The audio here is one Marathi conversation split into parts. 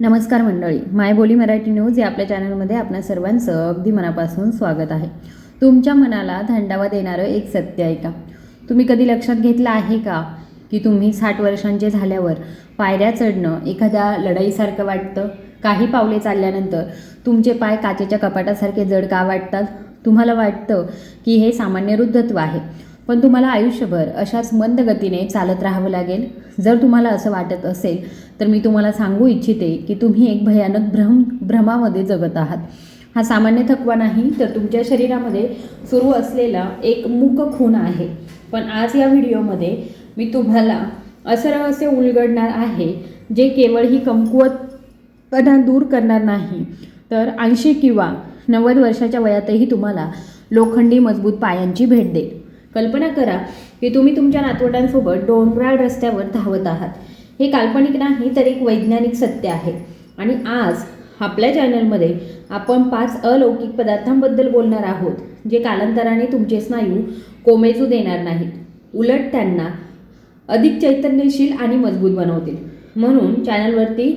नमस्कार मंडळी, मायबोली मराठी न्यूज या आपल्या चॅनलमध्ये आपल्या सर्वांचं अगदी मनापासून स्वागत आहे. तुमच्या मनाला थंडावा देणारं एक सत्य आहे का? तुम्ही कधी लक्षात घेतलं आहे का की तुम्ही 60 वर्षांचे झाल्यावर पायऱ्या चढणं एखाद्या लढाईसारखं वाटतं? काही पावले चालल्यानंतर तुमचे पाय काचेच्या कपाटासारखे जड का वाटतात? तुम्हाला वाटतं की हे सामान्य वृद्धत्व आहे, पण तुम्हाला आयुष्यभर अशाच मंद गतीने चालत राहावं लागेल. जर तुम्हाला असं वाटत असेल तर मी तुम्हाला सांगू इच्छिते की तुम्ही एक भयानक भ्रमामध्ये जगत आहात. हा सामान्य थकवा नाही, तर तुमच्या शरीरामध्ये सुरू असलेला एक मूक खून आहे. पण आज या व्हिडिओमध्ये मी तुम्हाला असं रहस्य उलगडणार आहे जे केवळ ही कमकुवतपणा दूर करणार नाही, तर 80 किंवा 90 वर्षाच्या वयातही तुम्हाला लोखंडी मजबूत पायांची भेट देईल. कल्पना करा की तुम्ही तुमच्या नातवंडांसोबत डोंगराळ रस्त्यावर धावत आहात. हे काल्पनिक नाही, तर एक वैज्ञानिक सत्य आहे. आणि आज आपल्या चॅनलमध्ये आपण 5 अलौकिक पदार्थांबद्दल बोलणार आहोत, जे कालांतराने तुमचे स्नायू कोमेजू देणार नाहीत, उलट त्यांना अधिक चैतन्यशील आणि मजबूत बनवतील. म्हणून चॅनलवरती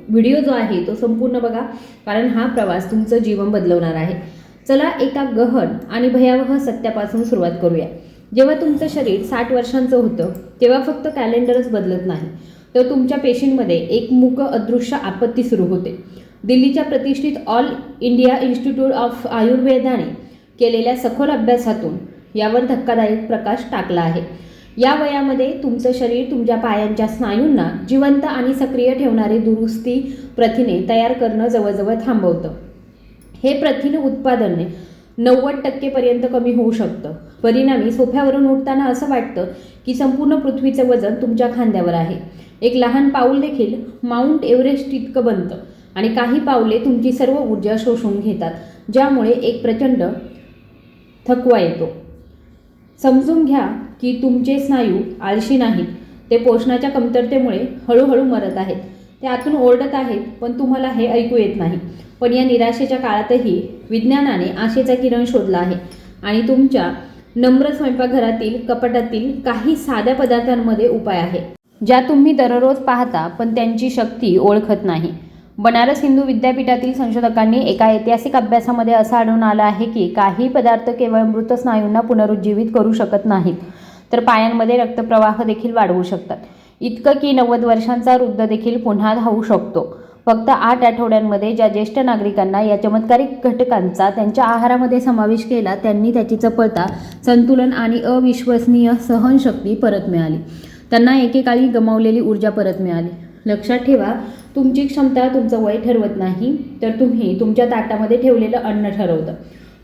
व्हिडिओ जो आहे तो संपूर्ण बघा, कारण हा प्रवास तुमचं जीवन बदलवणार आहे. चला एका गहन आणि भयावह सत्यापासून सुरुवात करूया. जेव्हा तुमचं शरीर 60 वर्षांचं होतं तेव्हा फक्त कॅलेंडरच बदलत नाही, तर तुमच्या पेशींमध्ये एक मूक अदृश्य आपत्ती सुरू होते. दिल्लीच्या प्रतिष्ठित ऑल इंडिया इन्स्टिट्यूट ऑफ आयुर्वेदाने केलेल्या सखोल अभ्यासातून यावर धक्कादायक प्रकाश टाकला आहे. या वयामध्ये तुमचं शरीर तुमच्या पायांच्या स्नायूंना जिवंत आणि सक्रिय ठेवणारे दुरुस्ती प्रथिने तयार करणं जवळजवळ थांबवतं. हे प्रथिने उत्पादन 90% पर्यंत कमी होऊ शकतं. परिणामी सोफ्यावरून उठताना असं वाटतं की संपूर्ण पृथ्वीचं वजन तुमच्या खांद्यावर आहे. एक लहान पाऊल देखील माउंट एव्हरेस्ट इतकं बनतं आणि काही पावले तुमची सर्व ऊर्जा शोषून घेतात, ज्यामुळे एक प्रचंड थकवा येतो. समजून घ्या की तुमचे स्नायू आळशी नाहीत, ते पोषणाच्या कमतरतेमुळे हळूहळू मरत आहेत. ते आतून ओरडत आहेत, पण तुम्हाला हे ऐकू येत नाही. पण या निराशेच्या काळातही विज्ञानाने आशेचा किरण शोधला आहे आणि तुमच्या नम्र स्वयंपाकघरातील कपाटातील काही साध्या पदार्थांमध्ये उपाय आहे, ज्या तुम्ही दररोज पाहता पण त्यांची शक्ती ओळखत नाही. बनारस हिंदू विद्यापीठातील संशोधकांनी एका ऐतिहासिक अभ्यासामध्ये असं आढळून आलं आहे की काही पदार्थ केवळ मृत स्नायूंना पुनरुज्जीवित करू शकत नाहीत, तर पायांमध्ये रक्तप्रवाह देखील वाढवू शकतात. इतकं की 90 वर्षांचा वृद्ध देखील पुन्हा धावू शकतो. फक्त 8 आठवड्यांमध्ये ज्या ज्येष्ठ नागरिकांना या चमत्कारिक घटकांचा त्यांच्या आहारामध्ये समावेश केला, त्यांनी त्याची चपळता, संतुलन आणि अविश्वसनीय सहनशक्ती परत मिळाली. त्यांना एकेकाळी गमावलेली ऊर्जा परत मिळाली. लक्षात ठेवा, तुमची क्षमता तुमचं वय ठरवत नाही, तर तुम्ही तुमच्या ताटामध्ये ठेवलेलं अन्न ठरवतं.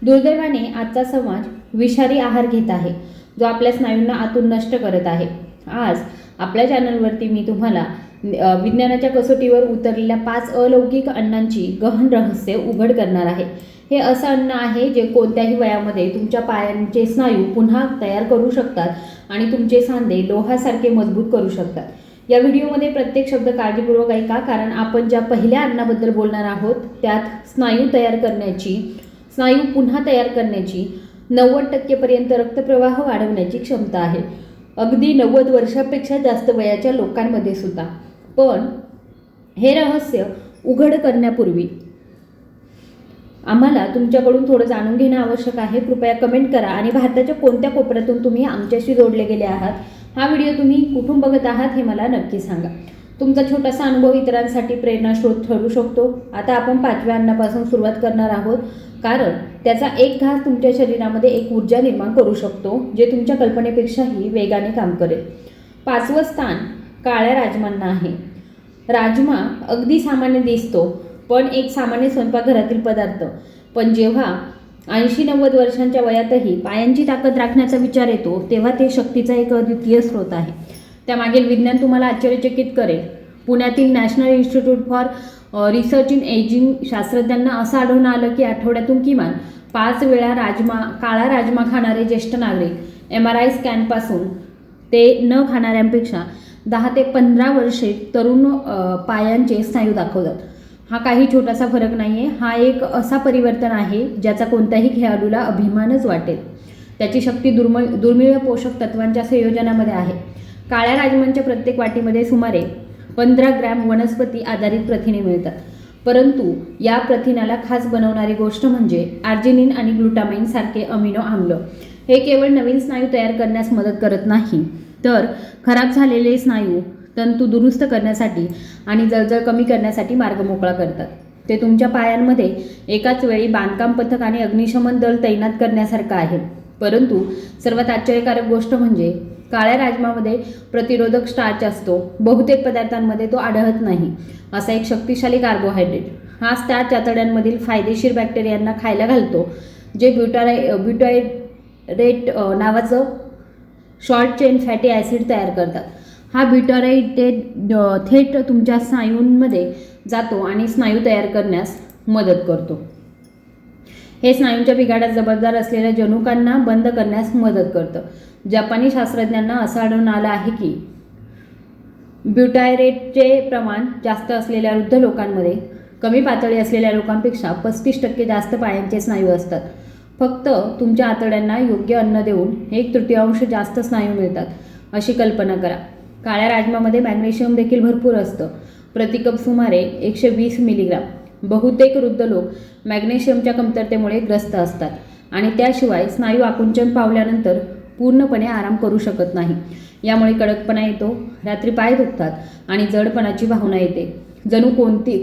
दुर्दैवाने आजचा समाज विषारी आहार घेत आहे, जो आपल्या स्नायूंना आतून नष्ट करत आहे. आज आपल्या चॅनलवरती मी तुम्हाला विज्ञानाच्या कसोटीवर उतरलेल्या 5 अलौकिक अन्नांची गहन रहस्य उघड करणार आहे. हे असं अन्न आहे जे कोणत्याही वयामध्ये तुमच्या पायांचे स्नायू पुन्हा तयार करू शकतात आणि तुमचे सांधे लोहासारखे मजबूत करू शकतात. या व्हिडिओमध्ये प्रत्येक शब्द काळजीपूर्वक ऐका, कारण आपण ज्या पहिल्या अन्नाबद्दल बोलणार आहोत त्यात स्नायू पुन्हा तयार करण्याची 90% पर्यंत रक्तप्रवाह वाढवण्याची क्षमता आहे, अगदी 90 वर्षापेक्षा जास्त वयाच्या लोकांमध्ये सुद्धा. पण हे रहस्य उघड करण्यापूर्वी आम्हाला तुमच्याकडून थोडं जाणून घेणं आवश्यक आहे. कृपया कमेंट करा आणि भारताच्या कोणत्या कोपऱ्यातून तुम्ही आमच्याशी जोडले गेले आहात. हा व्हिडिओ तुम्ही कुठून बघत आहात हे मला नक्की सांगा. तुमचा छोटासा अनुभव इतरांसाठी प्रेरणास्रोत ठरू शकतो. आता आपण 5व्या अन्नापासून सुरुवात करणार आहोत, कारण त्याचा एक घास तुमच्या शरीरामध्ये एक ऊर्जा निर्माण करू शकतो, जे तुमच्या कल्पनेपेक्षाही वेगाने काम करेल. 5वं स्थान काळ्या राजमांना आहे. राजमा अगदी सामान्य दिसतो, पण एक सामान्य स्वयंपाकघरातील पदार्थ. पण जेव्हा 80-90 वर्षांच्या वयातही पायांची ताकद राखण्याचा विचार येतो, तेव्हा ते शक्तीचा एक अद्वितीय स्रोत आहे. त्यामागील विज्ञान तुम्हाला आश्चर्यचकित करेल. पुण्यातील national institute for research in ageing शास्त्रज्ञांना असं आढळून आलं की आठवड्यातून किमान 5 वेळा काळा राजमा खाणारे ज्येष्ठ नागरिक MRI स्कॅनपासून ते न खाणाऱ्यांपेक्षा 10 ते 15 वर्षे तरुण पायांचे स्नायू दाखवतात. हा काही छोटासा फरक नाही आहे, हा एक असा परिवर्तन आहे ज्याचा कोणत्याही खेळाडूला अभिमानच वाटेल. त्याची शक्ती दुर्मिळ पोषक तत्वांच्या संयोजनामध्ये आहे. काळ्या राजमांच्या प्रत्येक वाटीमध्ये सुमारे 15 ग्रॅम वनस्पती आधारित प्रथिने मिळतात. परंतु या प्रथिनाला खास बनवणारी गोष्ट म्हणजे आर्जिनिन आणि ग्लुटामाइन सारखे अमिनो आम्ल. हे केवळ नवीन स्नायू तयार करण्यास मदत करत नाही, तर खराब झालेले स्नायू तंतू दुरुस्त करण्यासाठी आणि जळजळ कमी करण्यासाठी मार्ग मोकळा करतात. ते तुमच्या पायांमध्ये एकाच वेळी बांधकाम पथक आणि अग्निशमन दल तैनात करण्यासारखं आहे. परंतु सर्वात आश्चर्यकारक गोष्ट म्हणजे काळ्या राजमामध्ये प्रतिरोधक स्टार्च असतो. बहुतेक पदार्थांमध्ये तो आढळत नाही. असा एक शक्तिशाली कार्बोहायड्रेट. हा स्टार्च आतड्यांमधील फायदेशीर बॅक्टेरियांना खायला घालतो, जे ब्युटायरेट नावाचं शॉर्ट चेन फॅटी ॲसिड तयार करतात. हा ब्युटायरेट थेट तुमच्या स्नायूंमध्ये जातो आणि स्नायू तयार करण्यास मदत करतो. हे स्नायूंच्या बिघाडात जबाबदार असलेल्या जनुकांना बंद करण्यास मदत करतं. जपानी शास्त्रज्ञांना असं आढळून आलं आहे की ब्युटायरेटचे प्रमाण जास्त असलेल्या वृद्ध लोकांमध्ये कमी पातळी असलेल्या लोकांपेक्षा 35% जास्त पायांचे स्नायू असतात. फक्त तुमच्या आतड्यांना योग्य अन्न देऊन 1/3 जास्त स्नायू मिळतात अशी कल्पना करा. काळ्या राजमामध्ये मॅग्नेशियम देखील भरपूर असतं. प्रतिकप सुमारे 120 मिलीग्राम. बहुतेक वृद्ध लोक मॅग्नेशियमच्या कमतरतेमुळे ग्रस्त असतात आणि त्याशिवाय स्नायू आकुंचन पावल्यानंतर पूर्णपणे आराम करू शकत नाही. यामुळे कडकपणा येतो, रात्री पाय दुखतात आणि जडपणाची भावना येते, जणू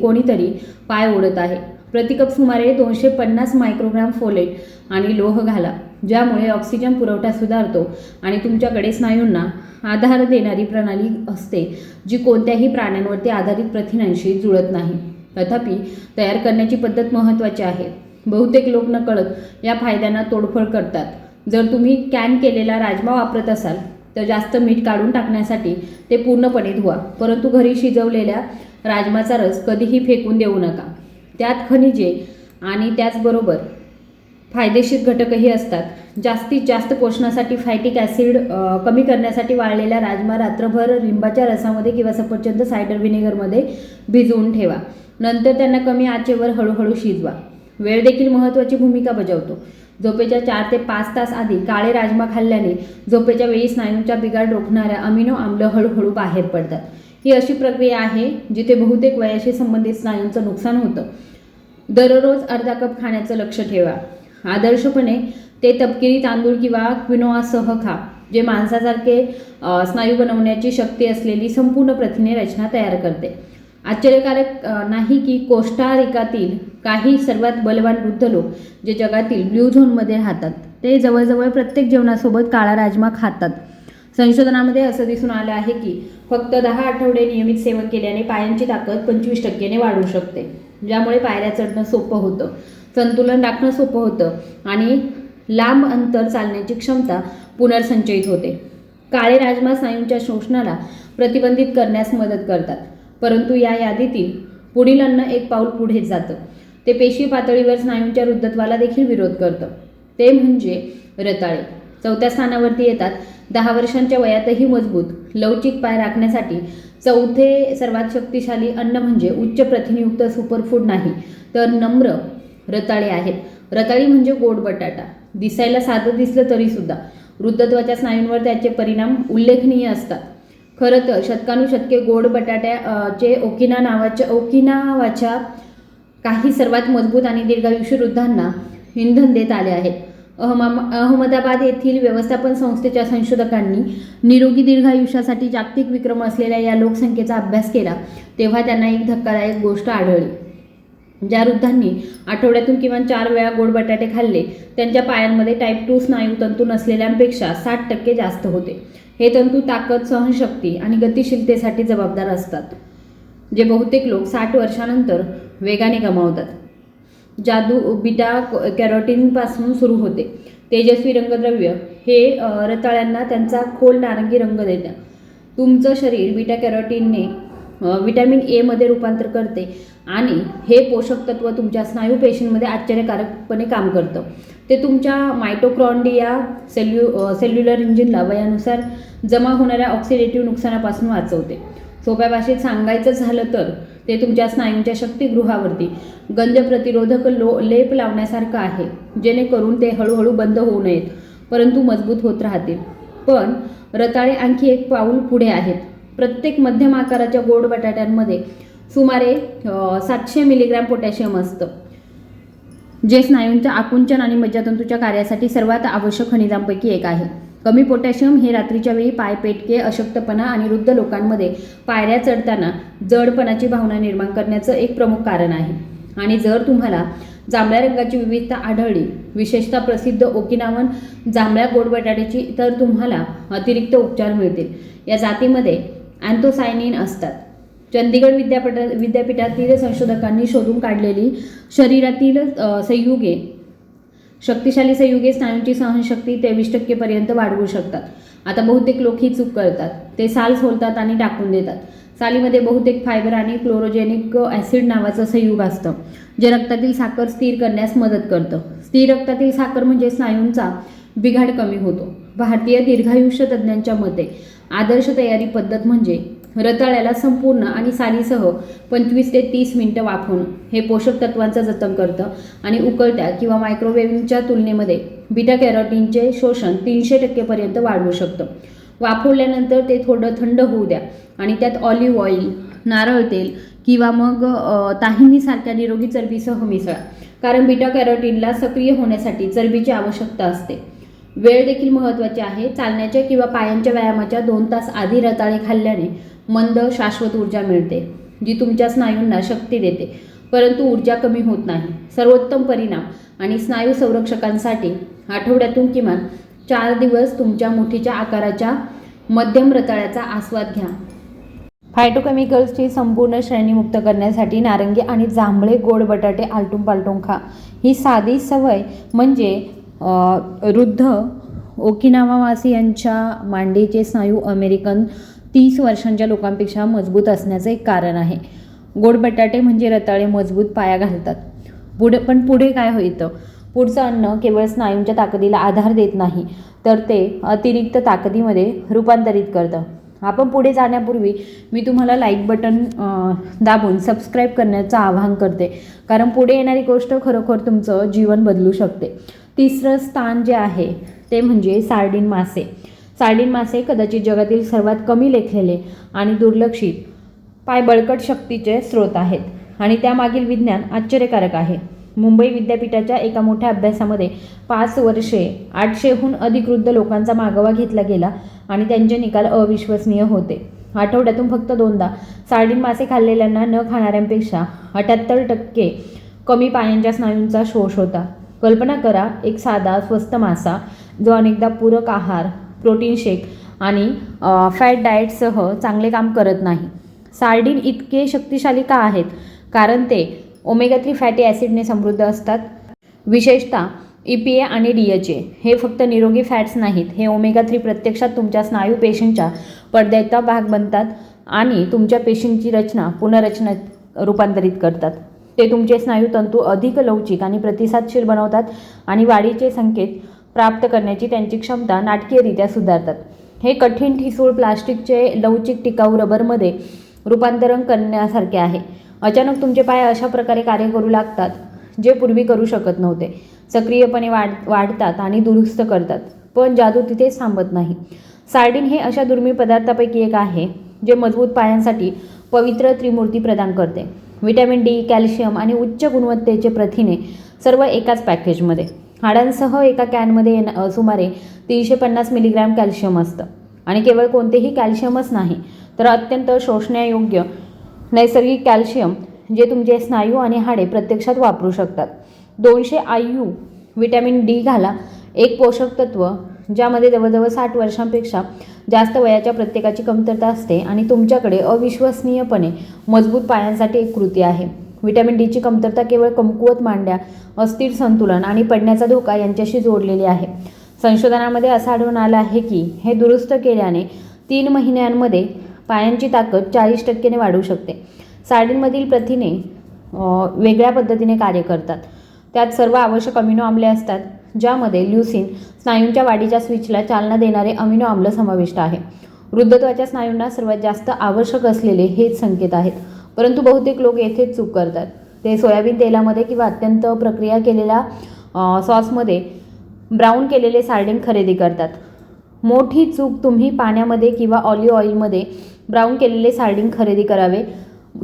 कोणीतरी पाय ओढत आहे. प्रतिकप सुमारे 250 मायक्रोग्राम फोलेट आणि लोह घाला, ज्यामुळे ऑक्सिजन पुरवठा सुधारतो आणि तुमच्याकडे स्नायूंना आधार देणारी प्रणाली असते, जी कोणत्याही प्राण्यांवरती आधारित प्रथिनांशी जुळत नाही. तथापि तयार करण्याची पद्धत महत्त्वाची आहे. बहुतेक लोक नकळत या फायद्यांना तोडफोड करतात. जर तुम्ही कॅन केलेला राजमा वापरत असाल तर जास्त मीठ काढून टाकण्यासाठी ते पूर्णपणे धुवा. परंतु घरी शिजवलेल्या राजमाचा रस कधीही फेकून देऊ नका. त्यात खनिजे आणि त्याचबरोबर फायदेशीर घटकही असतात. जास्तीत जास्त पोषणासाठी फॅटिक ॲसिड कमी करण्यासाठी वाळलेला राजमा रात्रभर लिंबाच्या रसामध्ये किंवा सफरचंद सायडर व्हिनेगरमध्ये भिजवून ठेवा. नंतर त्यांना कमी आचेवर हळूहळू शिजवा. वेळ देखील महत्त्वाची भूमिका बजावतो. झोपेच्या 4 ते 5 तास आधी काळे राजमा खाल्ल्याने झोपेच्या वेळी स्नायूंचा बिघाड रोखणाऱ्या अमिनो आम्ल हळूहळू बाहेर पडतात. ही अशी प्रक्रिया आहे जिथे बहुतेक वयाशी संबंधित स्नायूंचं नुकसान होतं. दररोज अर्धा कप खाण्याचं लक्ष ठेवा. आदर्शपणे ते तपकिरी तांदूळ किंवा क्विनोआसह खा, जे मांसासारखे स्नायू बनवण्याची शक्ती असलेली संपूर्ण प्रथिने रचना तयार करते. आश्चर्यकारक नाही की कोस्टा रिकातील काही सर्वात बलवान वृद्ध लोक जे जगातील ब्ल्यू झोनमध्ये राहतात ते जवळजवळ प्रत्येक जेवणासोबत काळा राजमा खातात. संशोधनामध्ये असं दिसून आलं आहे की फक्त 10 आठवडे नियमित सेवन केल्याने पायांची ताकद 25% वाढू शकते, ज्यामुळे पायऱ्या चढणं सोपं होतं, संतुलन राखणं सोपं होतं आणि लांब अंतर चालण्याची क्षमता पुनर्संचयित होते. काळे राजमा स्नायूंच्या शोषणाला प्रतिबंधित करण्यास मदत करतात. परंतु या यादीतील पुढील अन्न एक पाऊल पुढे जातं. ते पेशी पातळीवर स्नायूंच्या वृद्धत्वाला देखील विरोध करतं. ते म्हणजे रताळे. 4थ्या स्थानावरती येतात. 10 वर्षांच्या वयातही मजबूत, लवचिक पाय राखण्यासाठी 4थे सर्वात शक्तिशाली अन्न म्हणजे उच्च प्रथिनयुक्त सुपरफूड नाही, तर नम्र रताळे आहेत. रताळी म्हणजे गोड बटाटा. दिसायला साधं दिसलं तरीसुद्धा वृद्धत्वाच्या स्नायूंवर त्याचे परिणाम उल्लेखनीय असतात. खरं तर शतकानुशतके गोड बटाट्याचे ओकिनावाच्या काही सर्वात मजबूत आणि दीर्घायुषी वृद्धांना इंधन देत आले आहेत. अहमदाबाद येथील व्यवस्थापन संस्थेच्या संशोधकांनी निरोगी दीर्घायुष्यासाठी जागतिक विक्रम असलेल्या या लोकसंख्येचा अभ्यास केला, तेव्हा त्यांना एक धक्कादायक गोष्ट आढळली. ज्या वृद्धांनी आठवड्यातून किमान 4 वेळा गोड बटाटे खाल्ले त्यांच्या पायांमध्ये टाईप 2 स्नायू तंतू नसलेल्यांपेक्षा 60% जास्त होते. हे तंतू ताकद, सहनशक्ती आणि गतिशीलतेसाठी जबाबदार असतात, जे बहुतेक लोक 60 वर्षानंतर वेगाने गमावतात. जादू बीटा कॅरोटीनपासून सुरू होते. तेजस्वी रंगद्रव्य हे रताळ्यांना त्यांचा खोल नारंगी रंग देतात. तुमचं शरीर बीटा कॅरोटीनने व्हिटॅमिन ए मध्ये रूपांतर करते आणि हे पोषक तत्व तुमच्या स्नायू पेशींमध्ये आश्चर्यकारकपणे काम करतं. ते तुमच्या मायटोकॉन्ड्रिया सेल्युलर इंजिनला वयानुसार जमा होणाऱ्या ऑक्सिडेटिव्ह नुकसानापासून वाचवते. सोप्या भाषेत सांगायचं झालं तर ते तुमच्या स्नायूंच्या शक्तिगृहावरती गंज प्रतिरोधक लेप लावण्यासारखं आहे, जेणेकरून ते हळूहळू बंद होऊ नयेत परंतु मजबूत होत राहतील. पण रताळे आणखी एक पाऊल पुढे आहेत. प्रत्येक मध्यम आकाराच्या गोड बटाट्यांमध्ये सुमारे 700 मिलीग्रॅम पोटॅशियम असतं, जे स्नायूंच्या आकुंचन आणि मज्जातंतूच्या कार्यासाठी सर्वात आवश्यक खनिजांपैकी एक आहे. कमी पोटॅशियम हे रात्रीच्या वेळी पायपेटके, अशक्तपणा आणि वृद्ध लोकांमध्ये पायऱ्या चढताना जडपणाची भावना निर्माण करण्याचं एक प्रमुख कारण आहे. आणि जर तुम्हाला जांभळ्या रंगाची विविधता आढळली, विशेषतः प्रसिद्ध ओकिनावन जांभळ्या गोड बटाट्याची, तर तुम्हाला अतिरिक्त उपचार मिळतील. या जातीमध्ये अँथोसायनिन असतात. चंदीगड विद्यापीठातील संशोधकांनी शोधून काढलेली शरीरातील शक्तिशाली संयुगे स्नायूंची सहनशक्ती 23% पर्यंत वाढवू शकतात. आता बहुतेक लोक ही चूक करतात. ते साल सोलतात आणि टाकून देतात. सालीमध्ये बहुतेक फायबर आणि क्लोरोजेनिक ॲसिड नावाचं संयुग असतं, जे रक्तातील साखर स्थिर करण्यास मदत करतं. स्थिर रक्तातील साखर म्हणजे स्नायूंचा बिघाड कमी होतो. भारतीय दीर्घायुष्य तज्ज्ञांच्या मते आदर्श तयारी पद्धत म्हणजे रताळ्याला संपूर्ण आणि सालीसह 25 ते 30 मिनिटं वाफवणं. हे पोषक तत्वांचं जतन करतं आणि उकळत्या किंवा मायक्रोवेव्हच्या तुलनेमध्ये बीटा कॅरोटीनचे शोषण 300% पर्यंत वाढवू शकतं. वाफवल्यानंतर ते थोडं थंड होऊ द्या आणि त्यात ऑलिव्ह ऑइल, नारळ तेल किंवा मग ताहिनीसारख्या निरोगी चरबीसह मिसळा, कारण बीटा कॅरोटीनला सक्रिय होण्यासाठी चरबीची आवश्यकता असते. वेळ देखील महत्त्वाची आहे. चालण्याच्या किंवा पायांच्या व्यायामाच्या 2 तास आधी रताळे खाल्ल्याने मंद शाश्वत ऊर्जा मिळते, जी तुमच्या स्नायूंना शक्ती देते, परंतु ऊर्जा कमी होत नाही. सर्वोत्तम परिणाम आणि स्नायू संरक्षकांसाठी आठवड्यातून किमान 4 दिवस तुमच्या मुठीच्या आकाराच्या मध्यम रताळ्याचा आस्वाद घ्या. फायटोकेमिकल्सची संपूर्ण श्रेणी मुक्त करण्यासाठी नारंगी आणि जांभळे गोड बटाटे आलटून पालटून खा. ही साधी सवय म्हणजे वृद्ध ओकिनावावासियांच्या मांडीचे स्नायू अमेरिकन 30 वर्षांच्या लोकांपेक्षा मजबूत असण्याचं एक कारण आहे. गोड बटाटे म्हणजे रताळे मजबूत पाया घालतात. पुढे काय होतं? पुढचं अन्न केवळ स्नायूंच्या ताकदीला आधार देत नाही, तर ते अतिरिक्त ताकदीमध्ये रूपांतरित करतं. आपण पुढे जाण्यापूर्वी मी तुम्हाला लाईक बटन दाबून सबस्क्राईब करण्याचं आवाहन करते, कारण पुढे येणारी गोष्ट खरोखर तुमचं जीवन बदलू शकते. तिसरं स्थान जे आहे ते म्हणजे सार्डिन मासे. सार्डिन मासे कदाचित जगातील सर्वात कमी लेखलेले आणि दुर्लक्षित पायबळकट शक्तीचे स्रोत आहेत आणि त्यामागील विज्ञान आश्चर्यकारक आहे. मुंबई विद्यापीठाच्या एका मोठ्या अभ्यासामध्ये 5 वर्षे 800हून अधिक वृद्ध लोकांचा मागोवा घेतला गेला आणि त्यांचे निकाल अविश्वसनीय होते. आठवड्यातून फक्त 2दा सार्डिन मासे खाल्लेल्यांना न खाणाऱ्यांपेक्षा 78% कमी पायांच्या स्नायूंचा शोष होता. कल्पना करा, एक साधा स्वस्त मासा जो अनेकदा पूरक आहार, प्रोटीन शेक आणि फॅट डाएटसह चांगले काम करत नाही. सार्डिन इतके शक्तिशाली का आहेत? कारण ते ओमेगा 3 फॅटी ॲसिडने समृद्ध असतात. विशेषतः EPA आणि DHA हे फक्त निरोगी फॅट्स नाहीत. हे ओमेगा 3 प्रत्यक्षात तुमच्या स्नायू पेशींच्या पडद्याचा भाग बनतात आणि तुमच्या पेशींची पुनर्रचनेत रूपांतरित करतात. ते तुमचे स्नायू तंतू अधिक लवचिक आणि प्रतिसादशील बनवतात आणि वाढीचे संकेत प्राप्त करण्याची त्यांची क्षमता नाटकीयरित्या सुधारतात. हे कठीण ठिसूळ प्लास्टिकचे लवचिक टिकाऊ रबरमध्ये रूपांतरण करण्यासारखे आहे. अचानक तुमचे पाय अशा प्रकारे कार्य करू लागतात जे पूर्वी करू शकत नव्हते. सक्रियपणे वाढतात आणि दुरुस्त करतात. पण जादू तिथेच थांबत नाही. सार्डिन हे अशा दुर्मिळ पदार्थापैकी एक आहे जे मजबूत पायांसाठी पवित्र त्रिमूर्ती प्रदान करते. व्हिटॅमिन डी, कॅल्शियम आणि उच्च गुणवत्तेचे प्रथिने सर्व एकाच पॅकेजमध्ये. हाडांसह एका कॅनमध्ये सुमारे 350 मिलीग्रॅम कॅल्शियम असतं. आणि केवळ कोणतेही कॅल्शियमच नाही, तर अत्यंत शोषण्यायोग्य नैसर्गिक कॅल्शियम जे तुमचे स्नायू आणि हाडे प्रत्यक्षात वापरू शकतात. 200 IU व्हिटॅमिन डी घाला, एक पोषक तत्व ज्यामध्ये जवळजवळ 60 वर्षांपेक्षा जास्त वयाच्या प्रत्येकाची कमतरता असते आणि तुमच्याकडे अविश्वसनीयपणे मजबूत पायांसाठी एक कृती आहे. व्हिटॅमिन डीची कमतरता केवळ कमकुवत मांड्या, अस्थिर संतुलन आणि पडण्याचा धोका यांच्याशी जोडलेली आहे. संशोधनामध्ये असं आढळून आलं आहे की हे दुरुस्त केल्याने 3 महिन्यांमध्ये पायांची ताकद 40% वाढू शकते. सार्डिनमधील प्रथिने वेगळ्या पद्धतीने कार्य करतात. त्यात सर्व आवश्यक अमिनो आम्ले असतात, ज्यामध्ये ल्युसीन स्नायूंच्या वाढीच्या स्विचला चालना देणारे अमिनो आम्ल समाविष्ट आहे. वृद्धत्वाच्या स्नायूंना सर्वात जास्त आवश्यक असलेले हेच संकेत आहेत. परंतु बहुतेक लोक येथेच चूक करतात. ते सोयाबीन तेलामध्ये किंवा अत्यंत प्रक्रिया केलेल्या सॉसमध्ये ब्राऊन केलेले सार्डिन खरेदी करतात. मोठी चूक, तुम्ही पाण्यामध्ये किंवा ऑलिव्ह ऑइलमध्ये ब्राऊन केलेले सार्डिन खरेदी करावे.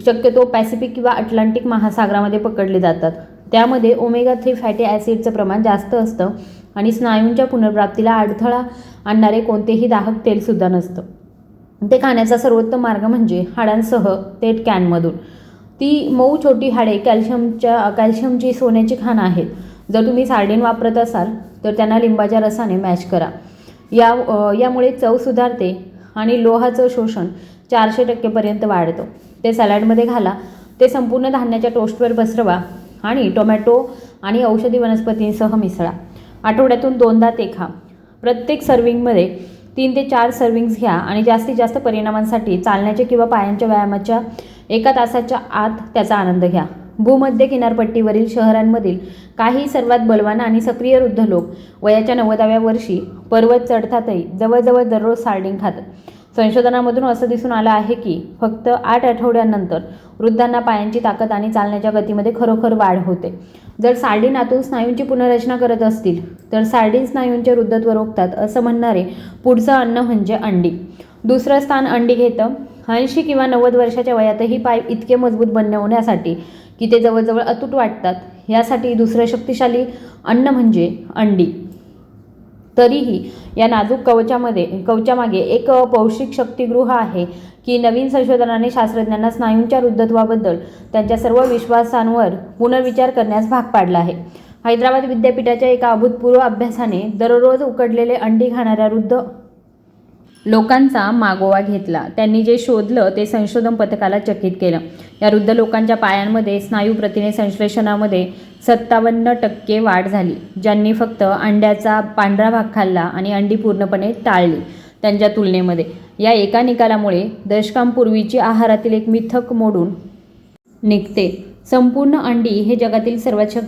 शक्यतो पॅसिफिक किंवा अटलांटिक महासागरामध्ये पकडले जातात. त्यामध्ये ओमेगा 3 फॅटी ॲसिडचं प्रमाण जास्त असतं आणि स्नायूंच्या पुनर्प्राप्तीला अडथळा आणणारे कोणतेही दाहक तेलसुद्धा नसतं. ते खाण्याचा सर्वोत्तम मार्ग म्हणजे हाडांसह थेट कॅनमधून. ती मऊ छोटी हाडे कॅल्शियमची सोन्याची खाण आहेत. जर तुम्ही सार्डिन वापरत असाल तर त्यांना लिंबाच्या रसाने मॅश करा. यामुळे चव सुधारते आणि लोहाचं शोषण 400% पर्यंत वाढतं. ते सॅलडमध्ये घाला. ते संपूर्ण धान्याच्या टोस्टवर पसरवा आणि टोमॅटो आणि औषधी वनस्पतींसह मिसळा. आठवड्यातून 2दा ते खा. प्रत्येक सर्विंगमध्ये 3 ते 4 सर्विंग्स घ्या आणि जास्तीत जास्त परिणामांसाठी चालण्याच्या किंवा पायांच्या व्यायामाच्या 1 तासाच्या आत त्याचा आनंद घ्या. भूमध्य किनारपट्टीवरील शहरांमधील काही सर्वात बलवान आणि सक्रिय वृद्ध लोक वयाच्या 90व्या वर्षी पर्वत चढतातही जवळजवळ दररोज सार्डिन खातात. संशोधनामधून असं दिसून आलं आहे की फक्त 8 आठवड्यांनंतर वृद्धांना पायांची ताकद आणि चालण्याच्या गतीमध्ये खरोखर वाढ होते. जर सार्डिन आतून स्नायूंची पुनर्रचना करत असतील तर सार्डिन स्नायूंचे वृद्धत्व रोखतात असं म्हणणारे पुढचं अन्न म्हणजे अंडी. दुसरं स्थान अंडी घेतं. 80 किंवा 90 वर्षाच्या वयातही पाय इतके मजबूत बनवण्यासाठी की ते जवळजवळ अतूट वाटतात, यासाठी दुसरं शक्तिशाली अन्न म्हणजे अंडी. तरीही या नाजूक कवचामागे एक पौष्टिक शक्तिगृह आहे की नवीन संशोधनाने शास्त्रज्ञांना स्नायूंच्या वृद्धत्वाबद्दल त्यांच्या सर्व विश्वासांवर पुनर्विचार करण्यास भाग पाडला आहे. हैदराबाद विद्यापीठाच्या एका अभूतपूर्व अभ्यासाने दररोज उकडलेले अंडी खाणाऱ्या वृद्ध लोकांचा मागोवा घेतला. त्यांनी जे शोधलं ते संशोधन पथकाला चकित केलं. या वृद्ध लोकांच्या पायांमध्ये स्नायू प्रथिने संश्लेषणामध्ये 57% वाढ झाली. ज्यांनी फक्त अंड्याचा पांढरा भाग खाल्ला आणि अंडी पूर्णपणे टाळली. त्यांच्या तुलनेमध्ये या एका निकालामुळे दशकांपूर्वीची आहारातील एक मिथक मोडून निघते. संपूर्ण अंडी हे जगातील सर्वात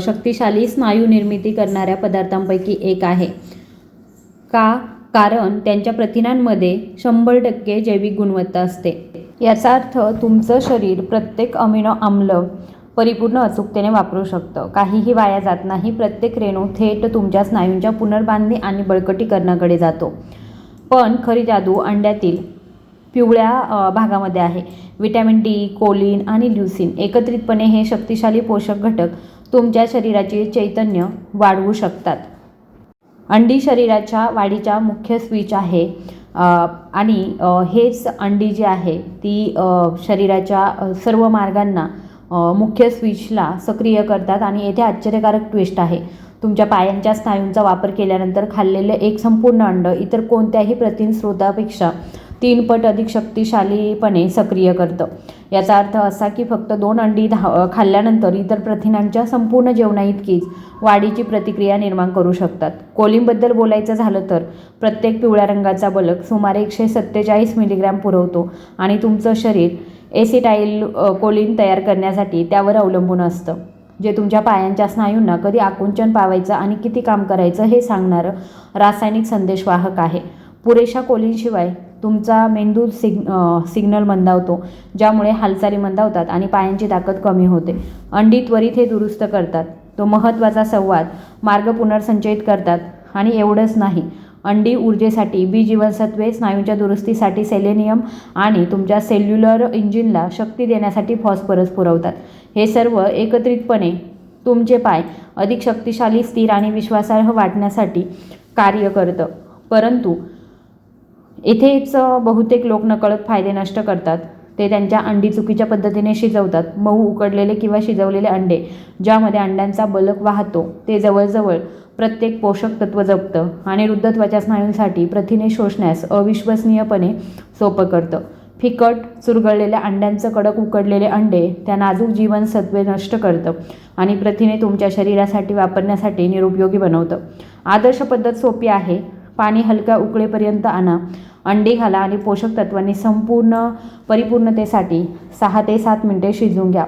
शक्तिशाली स्नायू निर्मिती करणाऱ्या पदार्थांपैकी एक आहे. कारण त्यांच्या प्रथिनांमध्ये 100% जैविक गुणवत्ता असते. याचा अर्थ तुमचं शरीर प्रत्येक अमिनो आम्ल परिपूर्ण अचूकतेने वापरू शकतं. काहीही वाया जात नाही. प्रत्येक रेणू थेट तुमच्या स्नायूंच्या पुनर्बांधणी आणि बळकटीकरणाकडे जातो. पण खरी जादू अंड्यातील पिवळ्या भागामध्ये आहे. व्हिटॅमिन डी, कोलिन आणि ल्युसीन एकत्रितपणे हे शक्तिशाली पोषक घटक तुमच्या शरीराचे चैतन्य वाढवू शकतात. अंडी शरीराच्या वाढीचा मुख्य स्विच आहे आणि हेच अंडी जी आहे ती शरीराच्या सर्व मार्गांना मुख्य स्विचला सक्रिय करतात. आणि येथे आश्चर्यकारक ट्विस्ट आहे. तुमच्या पायांच्या स्नायूंचा वापर केल्यानंतर खाल्लेले एक संपूर्ण अंड इतर कोणत्याही प्रथिन स्रोतापेक्षा 3 पट अधिक शक्तिशालीपणे सक्रिय करतं. याचा अर्थ असा की फक्त 2 अंडी खाल्ल्यानंतर इतर प्रथिनांच्या संपूर्ण जेवणाइतकीच वाढीची प्रतिक्रिया निर्माण करू शकतात. कोलिनबद्दल बोलायचं झालं तर प्रत्येक पिवळ्या रंगाचा बल्ब सुमारे 147 मिलीग्रॅम पुरवतो आणि तुमचं शरीर एसिटाइल कोलिन तयार करण्यासाठी त्यावर अवलंबून असतं, जे तुमच्या पायांच्या स्नायूंना कधी आकुंचन पावायचं आणि किती काम करायचं हे सांगणारं रासायनिक संदेशवाहक आहे. पुरेशा कोलिनशिवाय तुमचा मेंदू सिग्नल मंदावतो, ज्यामुळे हालचाली मंदावतात आणि पायांची ताकद कमी होते. अंडी त्वरित हे दुरुस्त करतात. तो महत्त्वाचा संवाद मार्ग पुनर्संचयित करतात. आणि एवढंच नाही, अंडी ऊर्जेसाठी बी जीवनसत्वे, स्नायूंच्या दुरुस्तीसाठी सेलेनियम आणि तुमच्या सेल्युलर इंजिनला शक्ती देण्यासाठी फॉस्फरस पुरवतात. हे सर्व एकत्रितपणे तुमचे पाय अधिक शक्तिशाली, स्थिर आणि विश्वासार्ह वाटण्यासाठी कार्य करतं. परंतु इथेच बहुतेक लोक नकळत फायदे नष्ट करतात. ते त्यांच्या अंडी चुकीच्या पद्धतीने शिजवतात. मऊ उकडलेले किंवा शिजवलेले अंडे ज्यामध्ये अंड्यांचा बलक वाहतो ते जवळजवळ प्रत्येक पोषक तत्त्व जपतं आणि वृद्धत्वाच्या स्नायूंसाठी प्रथिने शोषण्यास अविश्वसनीयपणे सोपं करतं. फिकट चुरगळलेल्या अंड्यांचं कडक उकडलेले अंडे त्या नाजूक जीवनसत्वे नष्ट करतं आणि प्रथिने तुमच्या शरीरासाठी वापरण्यासाठी निरुपयोगी बनवतं. आदर्श पद्धत सोपी आहे. पाणी हलक्या उकळेपर्यंत आणा, अंडी घाला आणि पोषक तत्वांनी परिपूर्णतेसाठी 6 ते 7 मिनिटे शिजवून घ्या.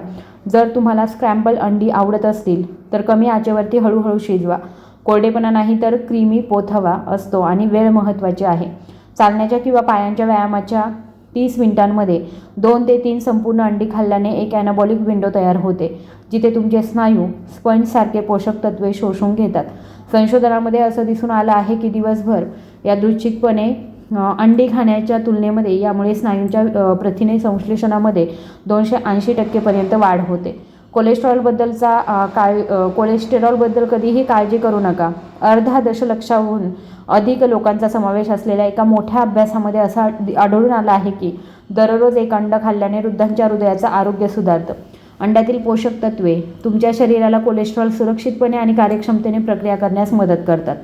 जर तुम्हाला स्क्रॅम्बल अंडी आवडत असतील तर कमी आचेवरती हळूहळू शिजवा. कोरडेपणा नाही तर क्रीमी पोथवा असतो आणि वेळ महत्त्वाची आहे. चालण्याच्या किंवा पायांच्या व्यायामाच्या 30 मिनिटांमध्ये 2 ते 3 संपूर्ण अंडी खाल्ल्याने एक ॲनाबॉलिक विंडो तयार होते, जिथे तुमचे स्नायू स्पंजसारखे पोषक तत्वे शोषून घेतात. संशोधनामध्ये असं दिसून आलं आहे की दिवसभर यादृच्छिकपणे अंडी खाण्याच्या तुलनेमध्ये यामुळे स्नायूंच्या प्रथिने संश्लेषणामध्ये 280% वाढ होते. कोलेस्टेरॉलबद्दल कधीही काळजी करू नका. अर्धा दशलक्षाहून अधिक लोकांचा समावेश असलेल्या एका मोठ्या अभ्यासामध्ये असं आढळून आलं आहे की दररोज एक अंड खाल्ल्याने वृद्धांच्या हृदयाचं आरोग्य सुधारतं. अंड्यातील पोषक तत्वे तुमच्या शरीराला कोलेस्ट्रॉल सुरक्षितपणे आणि कार्यक्षमतेने प्रक्रिया करण्यास मदत करतात.